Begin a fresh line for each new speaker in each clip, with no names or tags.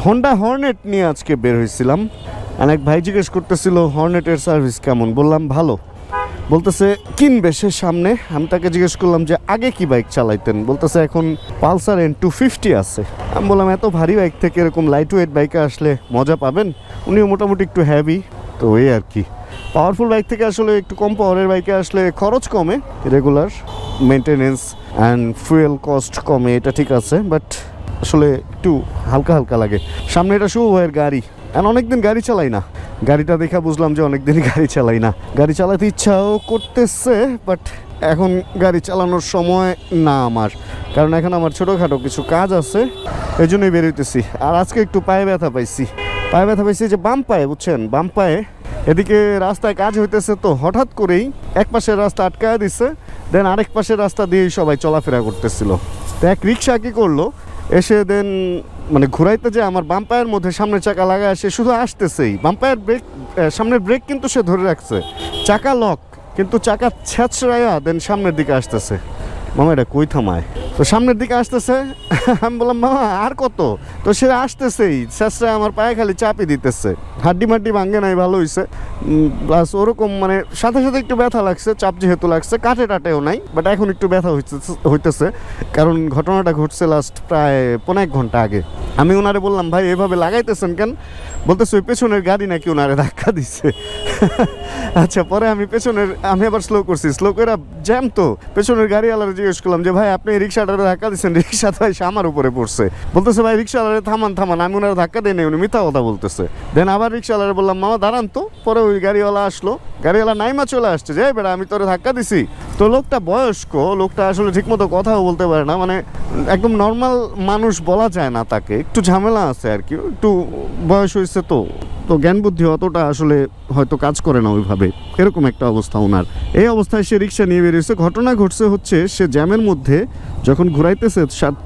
Honda Hornet নিয়ে আজকে বের হয়েছিলাম। অনেক ভাই জিজ্ঞেস করতেছিল হর্নেটের সার্ভিস কেমন, বললাম ভালো। বলতেছে কিনবে সে সামনে। আমি তাকে জিজ্ঞেস করলাম যে আগে কি বাইক চালাইতেন, বলতেছে এখন পালসার N250 আছে। আমি বললাম এত ভারী বাইক থেকে এরকম লাইট ওয়েট বাইকে আসলে মজা পাবেন। উনিও মোটামুটি একটু হ্যাভি, তো এই আর কি। পাওয়ারফুল বাইক থেকে আসলে একটু কম পাওয়ারের বাইকে আসলে খরচ কমে, regular maintenance and fuel cost কমে, এটা ঠিক আছে। বাট আসলে একটু হালকা হালকা লাগে। সামনে এটা শুভ ভাইয়ের গাড়ি, আর অনেকদিন গাড়ি চালাই না। গাড়িটা দেখা বুঝলাম যে অনেকদিনই গাড়ি চালাই না। গাড়ি চালাতে ইচ্ছাও করতেছে, বাট এখন গাড়ি চালানোর সময় না আমার, কারণ এখন আমার ছোটোখাটো কিছু কাজ আছে, এই জন্যই বেরোইতেছি। আর আজকে একটু পায়ে ব্যথা পাইছি। পায়ে ব্যথা পাইছি যে বাম পায়ে, বুঝছেন, বাম পায়ে। এদিকে রাস্তায় কাজ হইতেছে, তো হঠাৎ করেই এক পাশের রাস্তা আটকায় দিচ্ছে, দেন আরেক পাশের রাস্তা দিয়েই সবাই চলাফেরা করতেছিল। তো এক রিক্সা কী করলো, এসে দেন মানে ঘুরাইতে যে আমার বাম পায়ের মধ্যে সামনের চাকা লাগায়, সে শুধু আসতেছেই। বাম পায়ের ব্রেক, সামনের ব্রেক কিন্তু সে ধরে রাখছে, চাকা লক, কিন্তু চাকা ছেঁচড়াইয়া দেন সামনের দিকে আসতেছে। মামা এটা কই থামায়? তো সামনের দিকে আসতেছে। আমি বললাম মামা আর কত? তো সে আসতেছেই, ছেঁচড়ায় আমার পায়ে খালি চাপি দিতেছে। হাড্ডি মাড্ডি ভাঙে নাই, ভালো হয়েছে। প্লাস ওরকম মানে সাথে সাথে একটু ব্যথা লাগছে, চাপ যেহেতু লাগছে, কাটে টাটেও নাই, বাট এখন একটু ব্যথা হইতেছে, কারণ ঘটনাটা ঘটছে লাস্ট প্রায় 1.5 ঘন্টা আগে। আমি ওনারে বললাম ভাই এভাবে লাগাইতেছেন কেন? বলতেছে ওই পেছনের গাড়ি নাকি ওনারে ধাক্কা দিচ্ছে। আচ্ছা, পরে আমি আবার স্লো করছি, স্লো করে জ্যাম, তো পেছনের গাড়িওয়ালারে জিজ্ঞেস করলাম যে ভাই আপনি রিক্সাটারে ধাক্কা দিচ্ছেন, রিক্সাটা এসে আমার উপরে পড়ছে। বলতেছে ভাই রিক্সাওয়ালারে থামান। আমি ওনার ধাক্কা দিই নাই, উনি মিথ্যা কথা বলতেছে। দেন আবার রিক্সাওয়ালারে বললাম মামা দাঁড়ান তো। পরে ওই গাড়িওয়ালা আসলো, গাড়িওয়ালা নাইমা চলে আসছে যে বেটা আমি তোরে ধাক্কা দিছি। তো লোকটা বয়স্ক, লোকটা আসলে ঠিকমতো কথাও বলতে পারে না, মানে একদম নর্মাল মানুষ বলা যায় না তাকে, একটু ঝামেলা আছে আর কি, একটু বয়স হয়েছে, তো জ্ঞান বুদ্ধি অতটা আসলে হয়তো কাজ করে না ওইভাবে, এরকম একটা অবস্থা ওনার। এই অবস্থায় সে রিক্সা নিয়ে বেরিয়েছে। ঘটনা ঘটছে হচ্ছে সে জ্যামের মধ্যে যখন ঘুরাইতেছে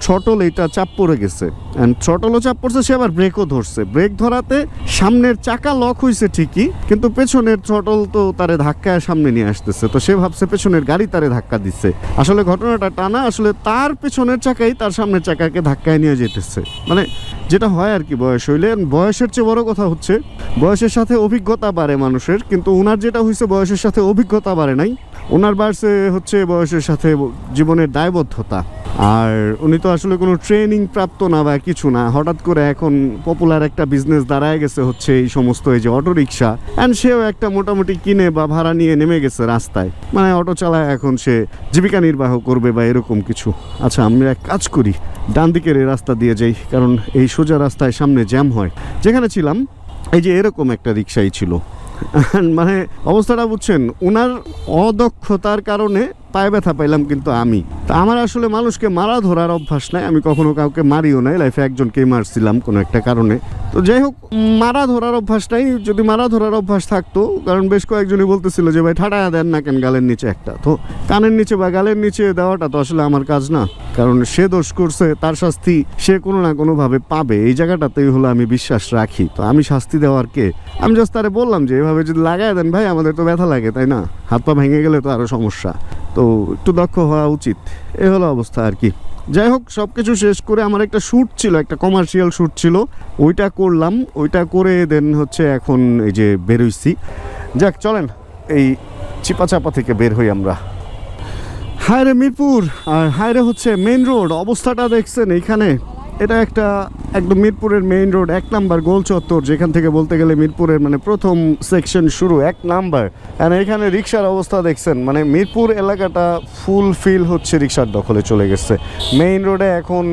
ছটল এইটা চাপ পড়ে গেছে, অ্যান্ড ছটলও চাপ পড়ছে, সে আবার ব্রেকও ধরছে। ব্রেক ধরাতে সামনের চাকা লক হয়েছে ঠিকই, কিন্তু পেছনের ছটল তো তারে ধাক্কায় সামনে নিয়ে আসতেছে। তো সে ভাবছে পেছনের গাড়ি তারে ধাক্কা দিচ্ছে, আসলে ঘটনাটা টানা, আসলে তার পেছনের চাকাই তার সামনের চাকাকে ধাক্কায় নিয়ে যেতেছে। মানে যেটা হয় আর কি বয়স হইলে। বয়সের চেয়ে বড় কথা হচ্ছে বয়সের সাথে অভিজ্ঞতা বাড়ে মানুষের, কিন্তু ওনার যেটা হয়েছে বয়সের সাথে অভিজ্ঞতা বাড়ে নাই, ওনার বাড়ছে হচ্ছে বয়সের সাথে জীবনের দায়বদ্ধতা। আর উনি তো আসলে কোনো ট্রেনিং প্রাপ্ত না বা কিছু না, হঠাৎ করে এখন পপুলার একটা বিজনেস দাঁড়ায় গেছে হচ্ছে এই সমস্ত এই যে অটো রিক্সা, অ্যান্ড সেও একটা মোটামুটি কিনে বা ভাড়া নিয়ে নেমে গেছে রাস্তায়, মানে অটো চালায় এখন সে জীবিকা নির্বাহ করবে বা এরকম কিছু। আচ্ছা, আমরা এক কাজ করি, ডান দিকের এই রাস্তা দিয়ে যাই, কারণ এই সোজা রাস্তায় সামনে জ্যাম হয়। যেখানে ছিলাম এই যে এরকম একটা রিক্সাই ছিল। মানে অবস্থাটা বুঝছেন, ওনার অদক্ষতার কারণে পায়ে ব্যথা পাইলাম কিন্তু আমি। তা আমার আসলে মানুষকে মারা ধরার অভ্যাস নাই, আমি কখনো কাউকে মারিও নাই, লাইফে একজনকেই মারছিলাম কোনো একটা কারণে। তো যাই হোক, মারা ধরার অভ্যাস নাই। যদি মারা ধরার অভ্যাস থাকতো, কারণ বেশ কয়েকজনই বলতেছিল যে ভাই ঠাডা দেন না কেন গালের নিচে একটা, তো কানের নিচে বা গালের নিচে দেওয়াটা তো আসলে আমার কাজ না, কারণ সে দোষ করছে, তার শাস্তি সে কোনো না কোনোভাবে পাবে, এই জায়গাটাতেই হলো আমি বিশ্বাস রাখি। তো আমি শাস্তি দেওয়ার কে? আমি জাস্ট তারে বললাম যে এভাবে যদি লাগাই দেন ভাই, আমাদের তো ব্যথা লাগে তাই না, হাত পা ভেঙে গেলে তো আরও সমস্যা, তো একটু দক্ষ হওয়া উচিত। এ হলো অবস্থা আর কি। যাই হোক, সব কিছু শেষ করে আমার একটা শ্যুট ছিল, একটা কমার্শিয়াল শ্যুট ছিল, ওইটা করলাম। ওইটা করে দেন হচ্ছে এখন এই যে বেরোইছি। যাক চলেন এই চিপা চাপা থেকে বের হই আমরা। হায়রে মিরপুর, আর হায়রে হচ্ছে মেইন রোড। অবস্থাটা দেখছেন এইখানে, এটা একটা একদম মিরপুরের মেইন রোড, 1 নাম্বার গোল চত্বর, যেখান থেকে বলতে গেলে মিরপুরের মানে প্রথম সেকশন শুরু, 1 নাম্বার। আর এখানে রিক্সার অবস্থা দেখছেন, মানে মিরপুর এলাকাটা ফুল ফিল হচ্ছে রিক্সার দখলে চলে গেছে। মেইন রোডে এখন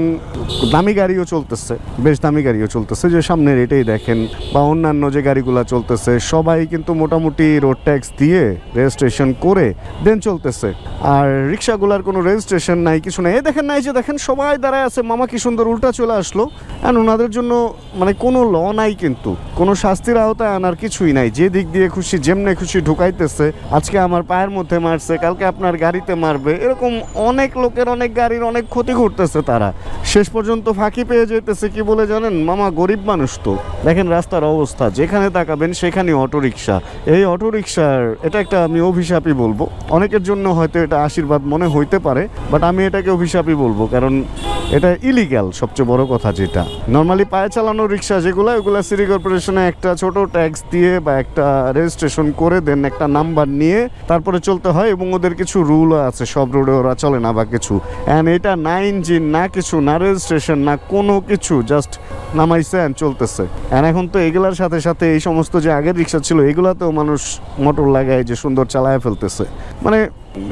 দামি গাড়িও চলতেছে, বেশ দামি গাড়িও চলতেছে, যে সামনের এটাই দেখেন, বা অন্যান্য যে গাড়িগুলো চলতেছে সবাই কিন্তু মোটামুটি রোড ট্যাক্স দিয়ে রেজিস্ট্রেশন করে দেন চলতেছে। আর রিক্সাগুলার কোনো রেজিস্ট্রেশন নাই, কিছু নাই। এই দেখেন না, এই যে দেখেন সবাই দাঁড়ায় আছে, মামা কি সুন্দর উল্টা চলে আসলো। আর ওনাদের জন্য মানে কোনো ল নাই, কিন্তু কোনো শাস্তির আওতায় আনার কিছুই নাই, যে দিক দিয়ে খুশি যেমনে খুশি ঢুকাইতেছে। আজকে আমার পায়ের মধ্যে মারছে, কালকে আপনার গাড়িতে মারবে, এরকম অনেক লোকের অনেক গাড়ির অনেক ক্ষতি করতেছে তারা। শেষ পর্যন্ত ফাঁকি পেয়ে যেতেছে কি বলে জানেন মামা? গরিব মানুষ তো। দেখেন রাস্তার অবস্থা, যেখানে তাকাবেন সেখানে অটোরিকশা। এই অটোরিকশার এটা একটা আমি অভিশাপই বলবো, অনেকের জন্য হয়তো এটা আশীর্বাদ মনে হইতে পারে, বাট আমি এটাকে অভিশাপই বলবো, কারণ এটা ইলিগ্যাল সবচেয়ে বড় কথা যেটা নর্মালি পায়ে চালানো রিক্সা যেগুলো ওগুলো সিটি কর্পোরেশনে একটা ছোট ট্যাক্স দিয়ে বা একটা রেজিস্ট্রেশন করে দেন একটা নাম্বার নিয়ে তারপরে চলতে হয় এবং ওদের কিছু রুল আছে সব রোডে ওরা চলে না বা কিছু অ্যান্ড এটা না ইঞ্জিন না কিছু না রেজিস্ট্রেশন না কোনো কিছু জাস্ট নামাইছে অ্যান্ড চলতেছে অ্যান্ড এখন তো এগুলার সাথে সাথে এই সমস্ত যে আগের রিক্সা ছিল এগুলাতেও মানুষ মোটর লাগায় যে সুন্দর চালায় ফেলতেছে মানে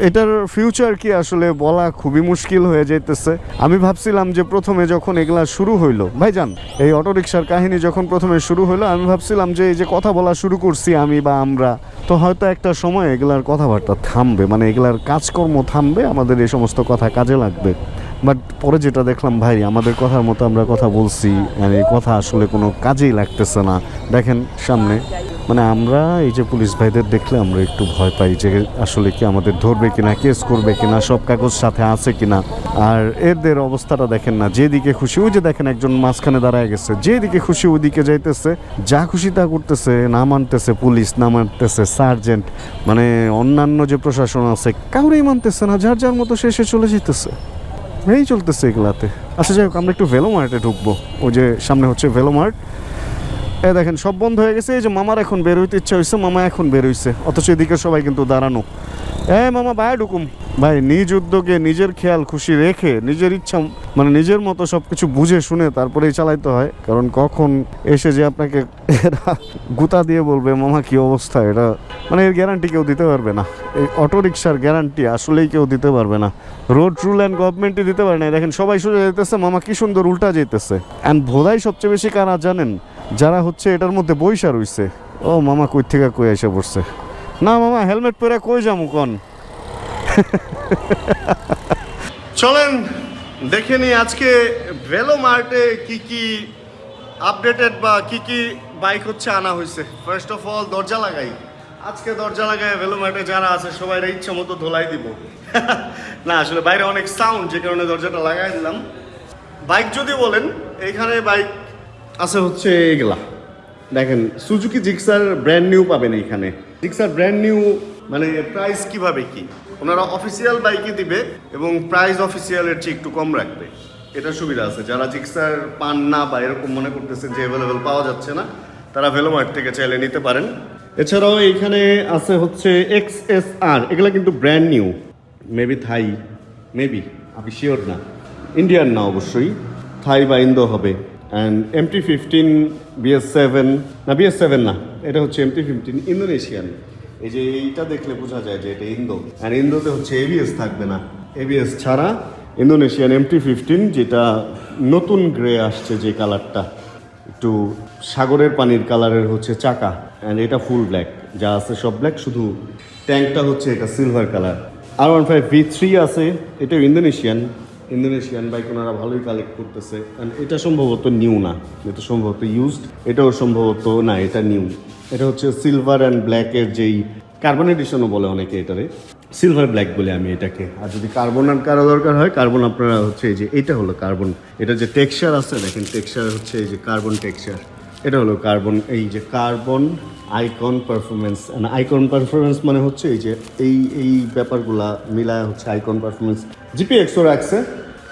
এটার ফিউচার কি আসলে বলা খুবই মুশকিল হয়ে যাইতেছে আমি ভাবছিলাম যে প্রথমে যখন এগুলা শুরু হইলো ভাইজান এই অটোরিকশার কাহিনী যখন প্রথমে শুরু হইলো আমি ভাবছিলাম যে এই যে কথা বলা শুরু করছি আমি বা আমরা তো হয়তো একটা সময় এগুলার কথাবার্তা থামবে মানে এগুলার কাজকর্ম থামবে আমাদের এই সমস্ত কথা কাজে লাগবে বাট পরে যেটা দেখলাম ভাই আমাদের কথার মতো আমরা কথা বলছি এই কথা আসলে কোনো কাজেই লাগতেছে না দেখেন সামনে মানে আমরা এই যে পুলিশ ভাইদের দেখলে আমরা একটু ভয় পাই যে আসলে কি আমাদের ধরবে কিনা কেস করবে কিনা সব কাগজ সাথে আছে কিনা আর এদের অবস্থাটা দেখেন না যেদিকে খুশি ওই যে দেখেন একজন মাঝখানে দাঁড়ায় গেছে যেদিকে খুশি ওইদিকে যাইতেছে যা খুশি তা করতেছে না মানতেছে পুলিশ না মানতেছে সার্জেন্ট মানে অন্যান্য যে প্রশাসন আছে কাউরেই মানতেছে না যার যার মতো শেষে চলে যেতেছে এই চলতেছে এগুলাতে আচ্ছা যাই হোক আমরা একটু ভেলোমার্টে ঢুকবো ওই যে সামনে হচ্ছে ভেলোমার্ট দেখেন সব বন্ধ হয়ে গেছে এই যে মামার এখন বের হইতে ইচ্ছা হয়েছে মামা এখন বের হইছে অথচ এদিকে সবাই কিন্তু দাঁড়ানো মামা বাইরে ঢুকুম ভাই নিজ উদ্যোগে নিজের খেয়াল খুশি রেখে নিজের ইচ্ছা মানে নিজের মতো সব কিছু বুঝে শুনে তারপরেই চালাইতে হয় কারণ কখন এসে যে আপনাকে গুতা দিয়ে বলবে মামা কি অবস্থা এটা মানে এর গ্যারান্টি কেউ দিতে পারবে না এই অটো রিক্সার গ্যারান্টি আসলেই কেউ দিতে পারবে না রোড রুল অ্যান্ড গভর্নমেন্টই দিতে পারে না দেখেন সবাই সোজা যেতেছে মামা কি সুন্দর উল্টা যেতেছে অ্যান্ড ভোদাই সবচেয়ে বেশি কারা জানেন যারা হচ্ছে এটার মধ্যে বইসা রইছে ও মামা কই থেকে কই এসে পড়ছে না মামা হেলমেট পরে কই যামু কোন চলেন দেখে নি আজকে ভেলোমার্টে কি কি আপডেটেড বা কি কি বাইক হচ্ছে আনা হয়েছে ফার্স্ট অফ অল দরজা লাগাই আজকে দরজা লাগায় ভেলোমার্টে যারা আছে সবাই ইচ্ছা মতো ধোলাই দিব না আসলে বাইরে অনেক সাউন্ড যে কারণে দরজাটা লাগাই দিলাম বাইক যদি বলেন এইখানে বাইক আছে হচ্ছে এগুলা দেখেন সুজুকি জিক্সার ব্র্যান্ড নিউ পাবেন এইখানে জিক্সার ব্র্যান্ড নিউ মানে প্রাইস কিভাবে কি ওনারা অফিসিয়াল বাইকই দিবে এবং প্রাইস অফিসিয়ালের চেয়ে একটু কম রাখবে এটা সুবিধা আছে যারা জিক্সার পান না বা এরকম মনে করতেছেন যে অ্যাভেলেবেল পাওয়া যাচ্ছে না তারা ভেলোমার্ট থেকে চাইলে নিতে পারেন এছাড়াও এইখানে আছে হচ্ছে XSR এগুলা কিন্তু ব্র্যান্ড নিউ মেবি থাই মেবি আমি শিওর না ইন্ডিয়ান না অবশ্যই থাই বা ইন্দো হবে অ্যান্ড MT-15 BS7 না BS7 না এটা হচ্ছে MT-15 ইন্দোনেশিয়ান এই যে এইটা দেখলে বোঝা যায় যে এটা ইন্দো আর ইন্দোতে হচ্ছে ABS থাকবে না ABS ছাড়া ইন্দোনেশিয়ান MT-15 যেটা নতুন গ্রে আসছে যে কালারটা একটু সাগরের পানির কালারের হচ্ছে চাকা অ্যান্ড এটা ফুল ব্ল্যাক যা আছে সব ব্ল্যাক শুধু ট্যাঙ্কটা হচ্ছে এটা সিলভার কালার R15 V3 আছে এটাও ইন্দোনেশিয়ান বাইক ওনারা ভালোই কালেক্ট করতেছে অ্যান্ড এটা সম্ভবত নিউ না এটা সম্ভবত ইউজড এটাও সম্ভবত না এটা নিউ এটা হচ্ছে সিলভার অ্যান্ড ব্ল্যাকের যেই কার্বন এডিশনও বলে অনেকে এটারে সিলভার ব্ল্যাক বলে আমি এটাকে আর যদি কার্বন আর কারো দরকার হয় কার্বন আপনারা হচ্ছে এই যে এটা হলো কার্বন এটা যে টেক্সচার আছে দেখেন টেক্সচার হচ্ছে এই যে কার্বন টেক্সচার এটা হলো কার্বন এই যে carbon icon performance icon performance মানে হচ্ছে এই যে এই ব্যাপারগুলা মিলায় হচ্ছে আইকন পারফরমেন্স GPXও রাখছে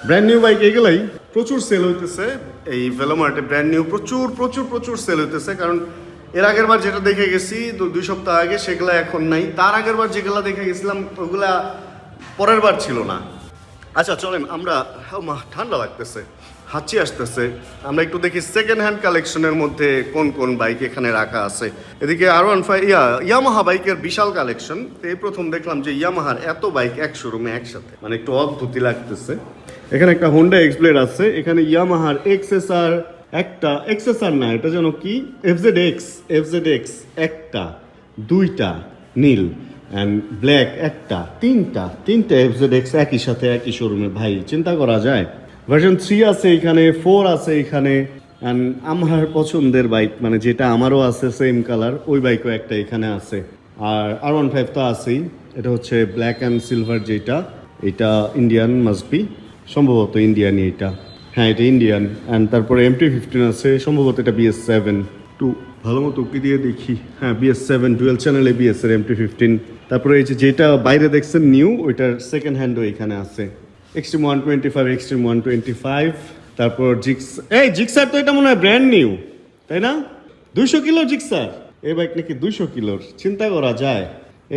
ব্র্যান্ড নিউ বাইক এগুলাই প্রচুর সেল হইতেছে এই ভেলোমার্টে ব্র্যান্ড নিউ প্রচুর সেল হইতেছে কারণ এর আগের বার যেটা দেখে গেছি 2 সপ্তাহ আগে সেগুলা এখন নাই তার আগের বার যেগুলা দেখে গেছিলাম ওগুলা পরের বার ছিল না আচ্ছা চলেন আমরা ঠান্ডা লাগতেছে হাঁচি আসতেছে আমরা একটু দেখি সেকেন্ড হ্যান্ড কালেকশনের মধ্যে কোন কোন বাইক এখানে রাখা আছে এদিকে R15 ইয়ামাহা বাইকের বিশাল কালেকশন এই প্রথম দেখলাম যে ইয়ামাহার এত বাইক এক শোরুমে একসাথে মানে একটু অদ্ভুতি লাগতেছে এখানে একটা হোন্ডা এক্সব্লেড আছে এখানে ইয়ামাহার XSR একটা XSR না এটা যেন কি FZX একটা দুইটা নীল অ্যান্ড ব্ল্যাক একটা তিনটা FZX একই সাথে একই শোরুমে ভাই চিন্তা করা যায় ভার্সন 3 আছে এখানে 4 আছে এখানে অ্যান্ড আমার পছন্দের বাইক মানে যেটা আমারও আছে সেম কালার ওই বাইকও একটা এখানে আছে আর R15 তো আছেই এটা হচ্ছে ব্ল্যাক অ্যান্ড সিলভার যেটা এটা ইন্ডিয়ান মাস্ট বি সম্ভবত ইন্ডিয়ানই এটা হ্যাঁ এটা ইন্ডিয়ান অ্যান্ড তারপরে MT-15 আছে সম্ভবত এটা BS7 একটু ভালো মতো উকি দিয়ে দেখি হ্যাঁ BS7 ডুয়েল চ্যানেল ABS এর MT-15 তারপরে এই যেটা বাইরে দেখছেন নিউ ওইটার সেকেন্ড হ্যান্ডও এখানে আছে Extreme 125 Extreme 125 তারপর জিক্সার তো এটা মনে হয় ব্র্যান্ড নিউ, তাই না? 200 কিলো জিক্সার, এই বাইক নাকি 200 কিলোর, চিন্তা করা যায়।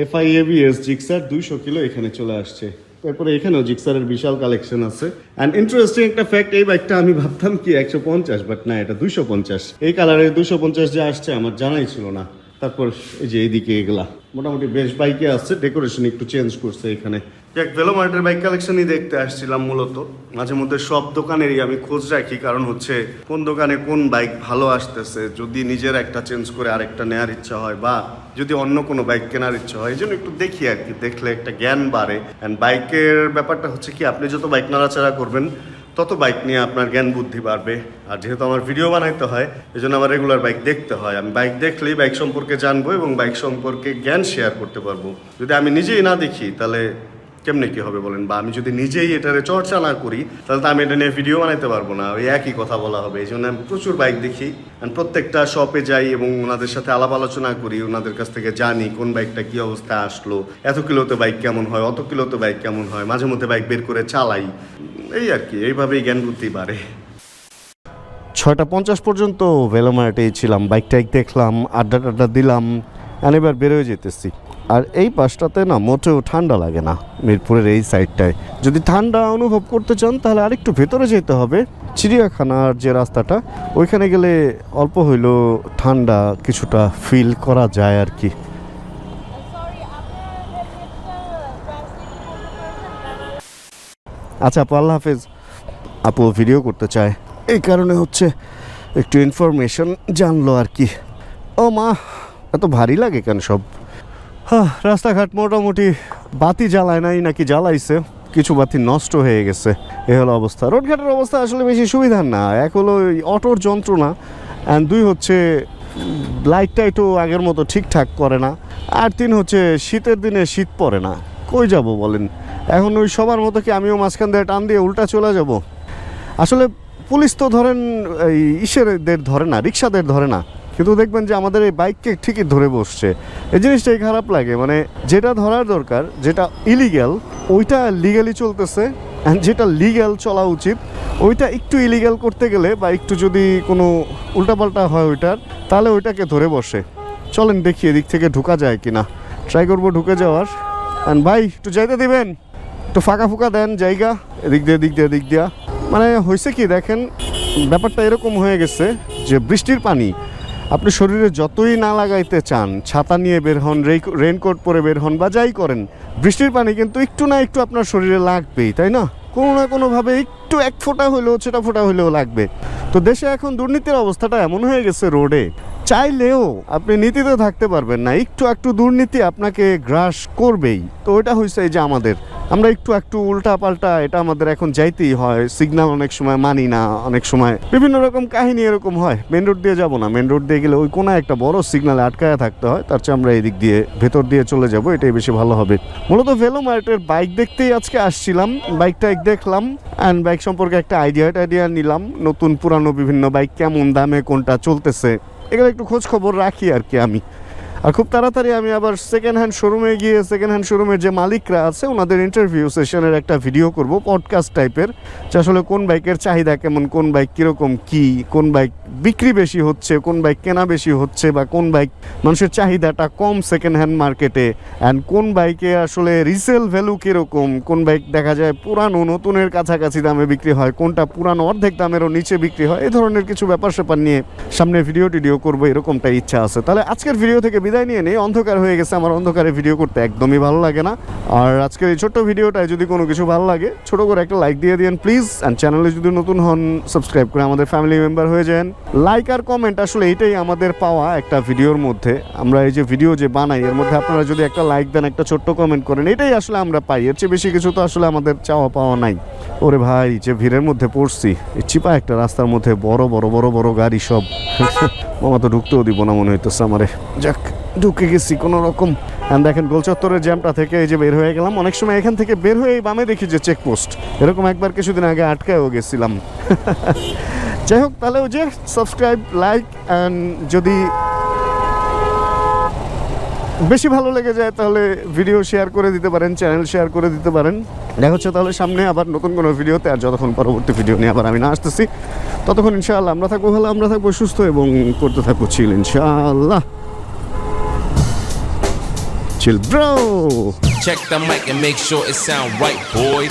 FIABS জিক্সার 200 কিলো এখানে চলে আসছে। তারপরে এখানেও জিক্সারের বিশাল কালেকশন আছে। অ্যান্ড ইন্টারেস্টিং একটা ফ্যাক্ট, এই বাইকটা আমি ভাবতাম কি 150, বাট না, এটা 250। এই কালারের 250 যে আসছে আমার জানাই ছিল না। তারপর এই যে এইদিকে এগুলা মোটামুটি বেশ বাইকে আছে, ডেকোরেশন একটু চেঞ্জ করছে এখানে। এক ভেলোমার্টের বাইক কালেকশনই দেখতে আসছিলাম মূলত। মাঝে মধ্যে সব দোকানেরই আমি খোঁজ রাখি, কারণ হচ্ছে কোন দোকানে কোন বাইক ভালো আসতেছে, যদি নিজের একটা চেঞ্জ করে আরেকটা নেওয়ার ইচ্ছা হয় বা যদি অন্য কোনো বাইক কেনার ইচ্ছা হয়, এই জন্য একটু দেখি আর কি, দেখলে একটা জ্ঞান বাড়ে। অ্যান্ড বাইকের ব্যাপারটা হচ্ছে কি, আপনি যত বাইক নাড়াচাড়া করবেন তত বাইক নিয়ে আপনার জ্ঞান বুদ্ধি বাড়বে। আর যেহেতু আমার ভিডিও বানাইতে হয়, এই জন্য আমার রেগুলার বাইক দেখতে হয়। আমি বাইক দেখলেই বাইক সম্পর্কে জানবো এবং বাইক সম্পর্কে জ্ঞান শেয়ার করতে পারবো। যদি আমি নিজেই না দেখি তাহলে কেমনে কি হবে বলেন, বা আমি যদি নিজেই এটারে চর্চা না করি তাহলে তো আমি এটা নিয়ে ভিডিও বানাইতে পারবো না, ওই একই কথা বলা হবে। এই জন্য আমি প্রচুর বাইক দেখি, প্রত্যেকটা শপে যাই এবং ওনাদের সাথে আলাপ আলোচনা করি, ওনাদের কাছ থেকে জানি কোন বাইকটা কি অবস্থায় আসলো, এত কিলোতে বাইক কেমন হয়, অত কিলোতে বাইক কেমন হয়, মাঝে মধ্যে বাইক বের করে চালাই, এই আর কি, এইভাবেই জ্ঞান বুদ্ধি বাড়ে। 6:50 পর্যন্ত ভেলোমার্টেই ছিলাম, বাইক টাইক দেখলাম, আড্ডা টাড্ডা দিলাম, এবার বেরোয় যেতেছি। আর এই পাশটাতে না মোটেও ঠান্ডা লাগে না, মিরপুরের এই সাইডটায়। যদি ঠান্ডা অনুভব করতে চান তাহলে আরেকটু ভেতরে যেতে হবে, চিড়িয়াখানার যে রাস্তাটা, ওইখানে গেলে অল্প হইলেও ঠান্ডা কিছুটা ফিল করা যায় আর কি। আচ্ছা আপু, আল্লাহ হাফেজ। আপু ভিডিও করতে চায়, এই কারণে হচ্ছে একটু ইনফরমেশন জানলো আর কি। ও মা, এত ভারী লাগে কেন সব? হ্যাঁ, রাস্তাঘাট মোটামুটি বাতি জ্বালায় নাই নাকি জ্বালাইছে, কিছু বাতি নষ্ট হয়ে গেছে, এ হলো অবস্থা। রোডঘাটের অবস্থা আসলে বেশি সুবিধার না। এক হলো অটোর যন্ত্রণা, অ্যান্ড 2 হচ্ছে লাইটটা একটু আগের মতো ঠিকঠাক করে না, আর 3 হচ্ছে শীতের দিনে শীত পড়ে না। কই যাব বলেন? এখন ওই সবার মতো কি আমিও মাঝখান দিয়ে টান দিয়ে উল্টা চলে যাব? আসলে পুলিশ তো ধরেন এই ইসেরদের ধরে না, রিক্সাদের ধরে না, কিন্তু দেখবেন যে আমাদের এই বাইককে ঠিকই ধরে বসছে। এই জিনিসটাই খারাপ লাগে, মানে যেটা ধরার দরকার, যেটা ইলিগ্যাল ওইটা লিগ্যালি চলতেছে, অ্যান্ড যেটা লিগ্যাল চলা উচিত ওইটা একটু ইলিগ্যাল করতে গেলে বা একটু যদি কোনো উল্টাপাল্টা হয় ওইটার, তাহলে ওইটাকে ধরে বসে। চলেন দেখি এদিক থেকে ঢুকা যায় কিনা, ট্রাই করবো ঢুকে যাওয়ার। অ্যান্ড ভাই একটু যাইতে দিবেন, একটু ফাঁকা ফুকা দেন জায়গা, এদিক দিয়া। মানে হয়েছে কি দেখেন, ব্যাপারটা এরকম হয়ে গেছে যে বৃষ্টির পানি আপনি শরীরে যতই না লাগাইতে চান, ছাতা নিয়ে বের হন, রেইনকোট পরে বের হন বা যাই করেন, বৃষ্টির পানি কিন্তু একটু না একটু আপনার শরীরে লাগবেই, তাই না? কোনো না কোনোভাবে একটু এক ফোঁটা হইলেও, ছেটা ফোঁটা হইলেও লাগবে। তো দেশে এখন দুর্নীতির অবস্থাটা এমন হয়ে গেছে, রোডে চাইলেও আপনি নীতিতে থাকতে পারবেন না, একটু দুর্নীতি আপনাকে গ্রাস করবেই। তো ওইটা হয়েছে এই যে আমরা একটু উল্টা পাল্টা, এটা আমাদের এখন যাইতেই হয়। সিগন্যাল অনেক সময় মানি না, অনেক সময় বিভিন্ন রকম কাহিনী এরকম হয়। মেন রোড দিয়ে যাব না, মেন রোড দিয়ে গেলে ওই কোনো একটা বড় সিগন্যালে আটকায় থাকতে হয়, তার চেয়ে আমরা এদিক দিয়ে ভেতর দিয়ে চলে যাব, এটাই বেশি ভালো হবে। মূলত ভেলোমার্টের বাইক দেখতেই আজকে আসছিলাম, বাইকটা দেখলাম অ্যান্ড বাইক সম্পর্কে একটা আইডিয়া নিলাম, নতুন পুরানো বিভিন্ন বাইক কেমন দামে কোনটা চলতেছে এগুলো একটু খোঁজ খবর রাখি আর কি আমি। আর খুব তাড়াতাড়ি আমি আবার সেকেন্ড হ্যান্ড শোরুমে গিয়ে সেকেন্ড হ্যান্ড শোরুমের যে মালিকরা আছে ওনাদের ইন্টারভিউ সেশনের একটা ভিডিও করব, পডকাস্ট টাইপের, যে আসলে কোন বাইকের চাহিদা কেমন, কোন বাইক কীরকম কী, কোন বাইক বিক্রি বেশি হচ্ছে, কোন বাইক কেনা বেশি হচ্ছে, বা কোন বাইক মানুষের চাহিদাটা কম সেকেন্ড হ্যান্ড মার্কেটে, অ্যান্ড কোন বাইকে আসলে রিসেল ভ্যালু কীরকম, কোন বাইক দেখা যায় পুরানো নতুনের কাছাকাছি দামে বিক্রি হয়, কোনটা পুরানো অর্ধেক দামেরও নিচে বিক্রি হয়, এই ধরনের কিছু ব্যাপার স্যাপার নিয়ে সামনে ভিডিও করবো, এরকমটা ইচ্ছা আছে। তাহলে আজকের ভিডিও থেকে বিদায় নিয়ে নেই, অন্ধকার হয়ে গেছে, আমার অন্ধকারে ভিডিও করতে একদমই ভালো লাগে না। আর আজকের এই ছোট্ট ভিডিওটায় যদি কোনো কিছু ভালো লাগে ছোট করে একটা লাইক দিয়ে দিন প্লিজ, অ্যান্ড চ্যানেলে যদি নতুন হন সাবস্ক্রাইব করে আমাদের ফ্যামিলি মেম্বার হয়ে যান। লাইক আর কমেন্ট আসলে এটাই আমাদের পাওয়া একটা ভিডিওর মধ্যে, আমরা এই যে ভিডিও যে বানাই এর মধ্যে আপনারা যদি একটা লাইক দেন, একটা ছোট্ট কমেন্ট করেন, এটাই আসলে আমরা পাই, এর চেয়ে বেশি কিছু তো আসলে আমাদের চাওয়া পাওয়া নাই। ওরে ভাই, যে ভিড়ের মধ্যে পড়ছি, এই চিপা একটা রাস্তার মধ্যে বড় গাড়ি সব, মামা তো ঢুকতেও দিব না মনে হইতেছে আমারে। যাক, ঢুকে গেছি কোনো রকম। দেখেন গোলচত্বরের জ্যামটা থেকে এই যে বের হয়ে গেলাম, অনেক সময় এখান থেকে বের হয়ে বামে দেখি যে চেকপোস্ট, এরকম একবার কিছুদিন আগে আটকায়ও গেছিলাম। যাই হোক, তাহলে ওই যে সাবস্ক্রাইব, লাইক, অ্যান্ড যদি বেশি ভালো লেগে যায় তাহলে ভিডিও শেয়ার করে দিতে পারেন, চ্যানেল শেয়ার করে দিতে পারেন। দেখা হচ্ছে তাহলে সামনে আবার নতুন কোনো ভিডিওতে। আর যতক্ষণ পরবর্তী ভিডিও নিয়ে আবার আমি না আসতেছি, ততক্ষণ ইনশাআল্লাহ আমরা থাকবো ভালো, আমরা থাকবো সুস্থ এবং করতে থাকবো চিল ইনশাআল্লাহ। Chill bro.
Check the mic and make sure it sound right, boys.